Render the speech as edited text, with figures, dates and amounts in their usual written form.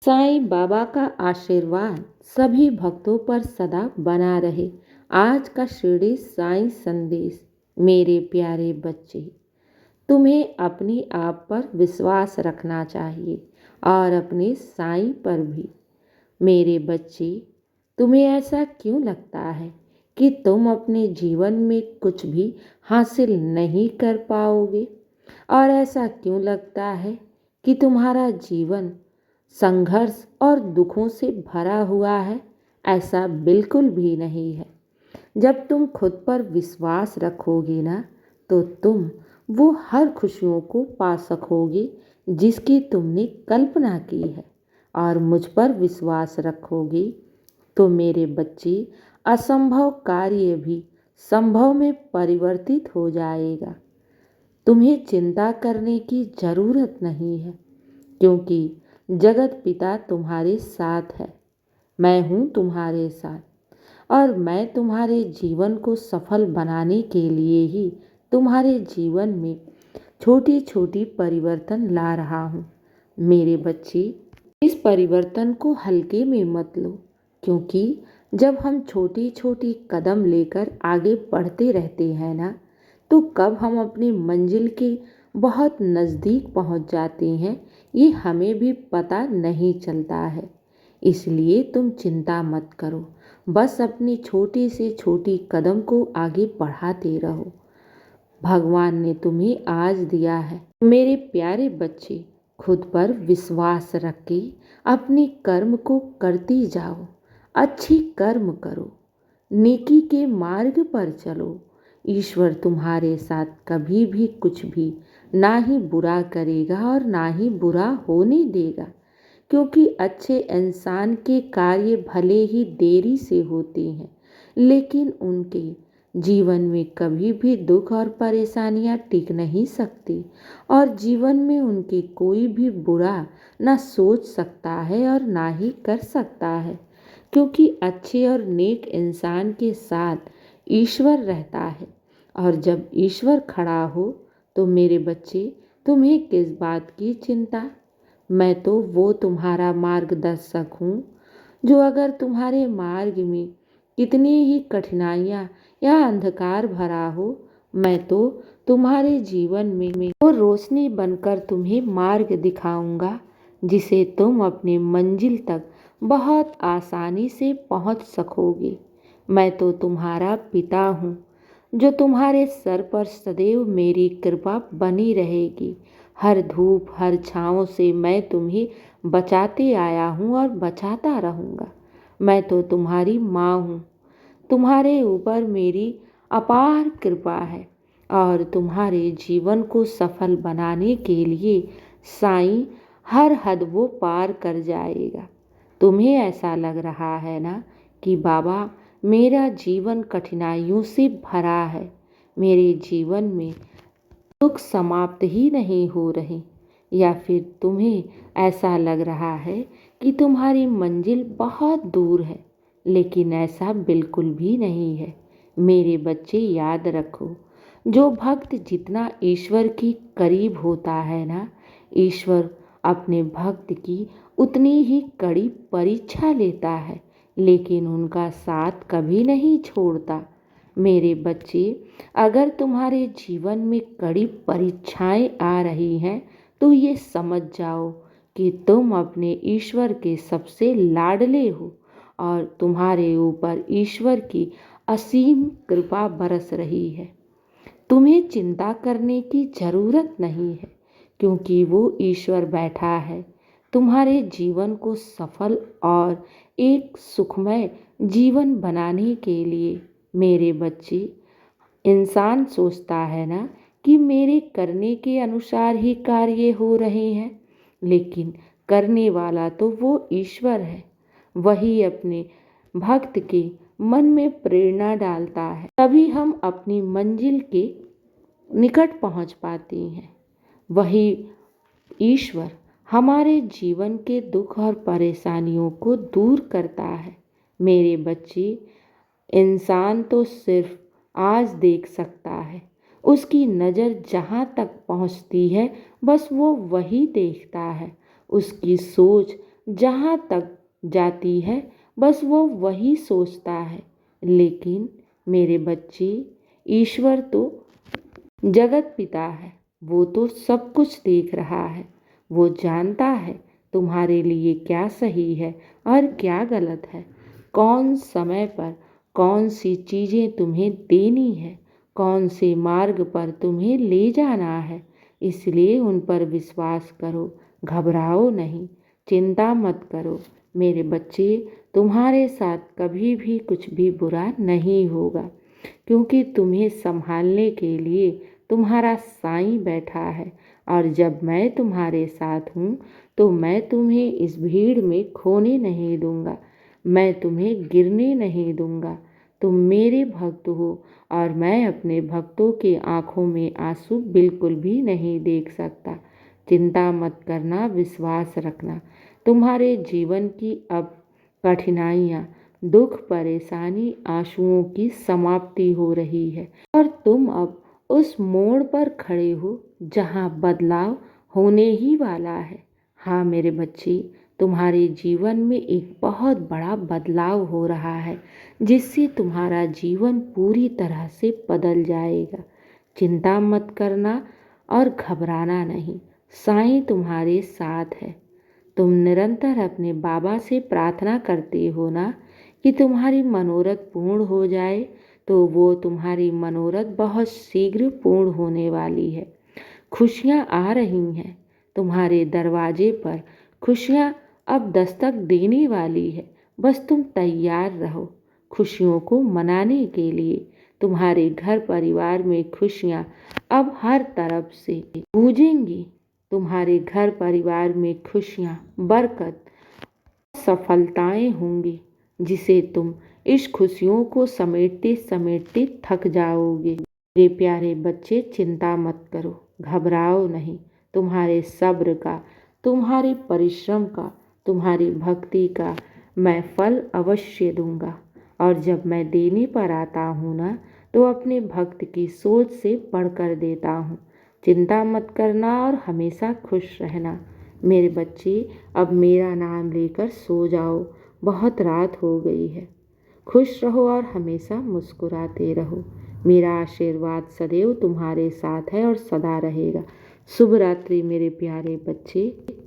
साईं बाबा का आशीर्वाद सभी भक्तों पर सदा बना रहे। आज का शिरडी साईं संदेश। मेरे प्यारे बच्चे, तुम्हें अपनी आप पर विश्वास रखना चाहिए और अपने साईं पर भी। मेरे बच्चे, तुम्हें ऐसा क्यों लगता है कि तुम अपने जीवन में कुछ भी हासिल नहीं कर पाओगे? और ऐसा क्यों लगता है कि तुम्हारा जीवन संघर्ष और दुखों से भरा हुआ है? ऐसा बिल्कुल भी नहीं है। जब तुम खुद पर विश्वास रखोगे ना, तो तुम वो हर खुशियों को पा सकोगे जिसकी तुमने कल्पना की है। और मुझ पर विश्वास रखोगे तो मेरे बच्चे, असंभव कार्य भी संभव में परिवर्तित हो जाएगा। तुम्हें चिंता करने की जरूरत नहीं है, क्योंकि जगत पिता तुम्हारे साथ है। मैं हूँ तुम्हारे साथ और मैं तुम्हारे जीवन को सफल बनाने के लिए ही तुम्हारे जीवन में छोटी छोटी परिवर्तन ला रहा हूँ। मेरे बच्चे, इस परिवर्तन को हल्के में मत लो, क्योंकि जब हम छोटी छोटी कदम लेकर आगे बढ़ते रहते हैं ना, तो कब हम अपनी मंजिल के बहुत नज़दीक पहुंच जाते हैं ये हमें भी पता नहीं चलता है। इसलिए तुम चिंता मत करो, बस अपनी छोटी से छोटी कदम को आगे बढ़ाते रहो। भगवान ने तुम्हें आज दिया है। मेरे प्यारे बच्चे, खुद पर विश्वास रख के अपने कर्म को करती जाओ। अच्छी कर्म करो, नेकी के मार्ग पर चलो। ईश्वर तुम्हारे साथ कभी भी कुछ भी ना ही बुरा करेगा और ना ही बुरा होने देगा, क्योंकि अच्छे इंसान के कार्य भले ही देरी से होते हैं, लेकिन उनके जीवन में कभी भी दुख और परेशानियां टिक नहीं सकती और जीवन में उनके कोई भी बुरा ना सोच सकता है और ना ही कर सकता है, क्योंकि अच्छे और नेक इंसान के साथ ईश्वर रहता है। और जब ईश्वर खड़ा हो तो मेरे बच्चे, तुम्हें किस बात की चिंता? मैं तो वो तुम्हारा मार्गदर्शक हूँ, जो अगर तुम्हारे मार्ग में कितनी ही कठिनाइयाँ या अंधकार भरा हो, मैं तो तुम्हारे जीवन में वो रोशनी बनकर तुम्हें मार्ग दिखाऊंगा, जिसे तुम अपने मंजिल तक बहुत आसानी से पहुंच सकोगे। मैं तो तुम्हारा पिता हूँ, जो तुम्हारे सर पर सदैव मेरी कृपा बनी रहेगी। हर धूप हर छाँव से मैं तुम्हें बचाते आया हूँ और बचाता रहूँगा। मैं तो तुम्हारी माँ हूँ, तुम्हारे ऊपर मेरी अपार कृपा है और तुम्हारे जीवन को सफल बनाने के लिए साईं हर हद वो पार कर जाएगा। तुम्हें ऐसा लग रहा है ना कि बाबा, मेरा जीवन कठिनाइयों से भरा है, मेरे जीवन में दुख समाप्त ही नहीं हो रहे, या फिर तुम्हें ऐसा लग रहा है कि तुम्हारी मंजिल बहुत दूर है, लेकिन ऐसा बिल्कुल भी नहीं है। मेरे बच्चे, याद रखो, जो भक्त जितना ईश्वर के करीब होता है ना, ईश्वर अपने भक्त की उतनी ही कड़ी परीक्षा लेता है, लेकिन उनका साथ कभी नहीं छोड़ता। मेरे बच्चे, अगर तुम्हारे जीवन में कड़ी परीक्षाएं आ रही हैं, तो ये समझ जाओ कि तुम अपने ईश्वर के सबसे लाडले हो और तुम्हारे ऊपर ईश्वर की असीम कृपा बरस रही है। तुम्हें चिंता करने की जरूरत नहीं है, क्योंकि वो ईश्वर बैठा है तुम्हारे जीवन को सफल और एक सुखमय जीवन बनाने के लिए। मेरे बच्चे, इंसान सोचता है ना कि मेरे करने के अनुसार ही कार्य हो रहे हैं, लेकिन करने वाला तो वो ईश्वर है। वही अपने भक्त के मन में प्रेरणा डालता है, तभी हम अपनी मंजिल के निकट पहुंच पाते हैं। वही ईश्वर हमारे जीवन के दुख और परेशानियों को दूर करता है। मेरे बच्चे, इंसान तो सिर्फ आज देख सकता है, उसकी नज़र जहाँ तक पहुँचती है बस वो वही देखता है। उसकी सोच जहाँ तक जाती है बस वो वही सोचता है। लेकिन मेरे बच्चे, ईश्वर तो जगत पिता है, वो तो सब कुछ देख रहा है। वो जानता है तुम्हारे लिए क्या सही है और क्या गलत है, कौन समय पर कौन सी चीज़ें तुम्हें देनी है, कौन से मार्ग पर तुम्हें ले जाना है। इसलिए उन पर विश्वास करो, घबराओ नहीं, चिंता मत करो। मेरे बच्चे, तुम्हारे साथ कभी भी कुछ भी बुरा नहीं होगा, क्योंकि तुम्हें संभालने के लिए तुम्हारा साईं बैठा है। और जब मैं तुम्हारे साथ हूँ तो मैं तुम्हें इस भीड़ में खोने नहीं दूंगा, मैं तुम्हें गिरने नहीं दूंगा। तुम मेरे भक्त हो और मैं अपने भक्तों के आंखों में आंसू बिल्कुल भी नहीं देख सकता। चिंता मत करना, विश्वास रखना। तुम्हारे जीवन की अब कठिनाइयाँ, दुख, परेशानी, आंसुओं की समाप्ति हो रही है और तुम अब उस मोड़ पर खड़े हो जहाँ बदलाव होने ही वाला है। हाँ मेरे बच्चे, तुम्हारे जीवन में एक बहुत बड़ा बदलाव हो रहा है, जिससे तुम्हारा जीवन पूरी तरह से बदल जाएगा। चिंता मत करना और घबराना नहीं, साईं तुम्हारे साथ है। तुम निरंतर अपने बाबा से प्रार्थना करते हो ना कि तुम्हारी मनोरथ पूर्ण हो जाए, तो वो तुम्हारी मनोरथ बहुत शीघ्र पूर्ण होने वाली है। खुशियाँ आ रही हैं तुम्हारे दरवाजे पर, खुशियाँ अब दस्तक देने वाली है। बस तुम तैयार रहो खुशियों को मनाने के लिए। तुम्हारे घर परिवार में खुशियाँ अब हर तरफ से गूंजेंगी। तुम्हारे घर परिवार में खुशियाँ, बरकत, सफलताएं होंगी, जिसे तुम इस खुशियों को समेटते समेटते थक जाओगे। मेरे प्यारे बच्चे, चिंता मत करो, घबराओ नहीं। तुम्हारे सब्र का, तुम्हारे परिश्रम का, तुम्हारी भक्ति का मैं फल अवश्य दूंगा। और जब मैं देने पर आता हूँ ना, तो अपने भक्त की सोच से बढ़कर देता हूँ। चिंता मत करना और हमेशा खुश रहना। मेरे बच्चे, अब मेरा नाम लेकर सो जाओ, बहुत रात हो गई है। खुश रहो और हमेशा मुस्कुराते रहो। मेरा आशीर्वाद सदैव तुम्हारे साथ है और सदा रहेगा। शुभ रात्रि मेरे प्यारे बच्चे।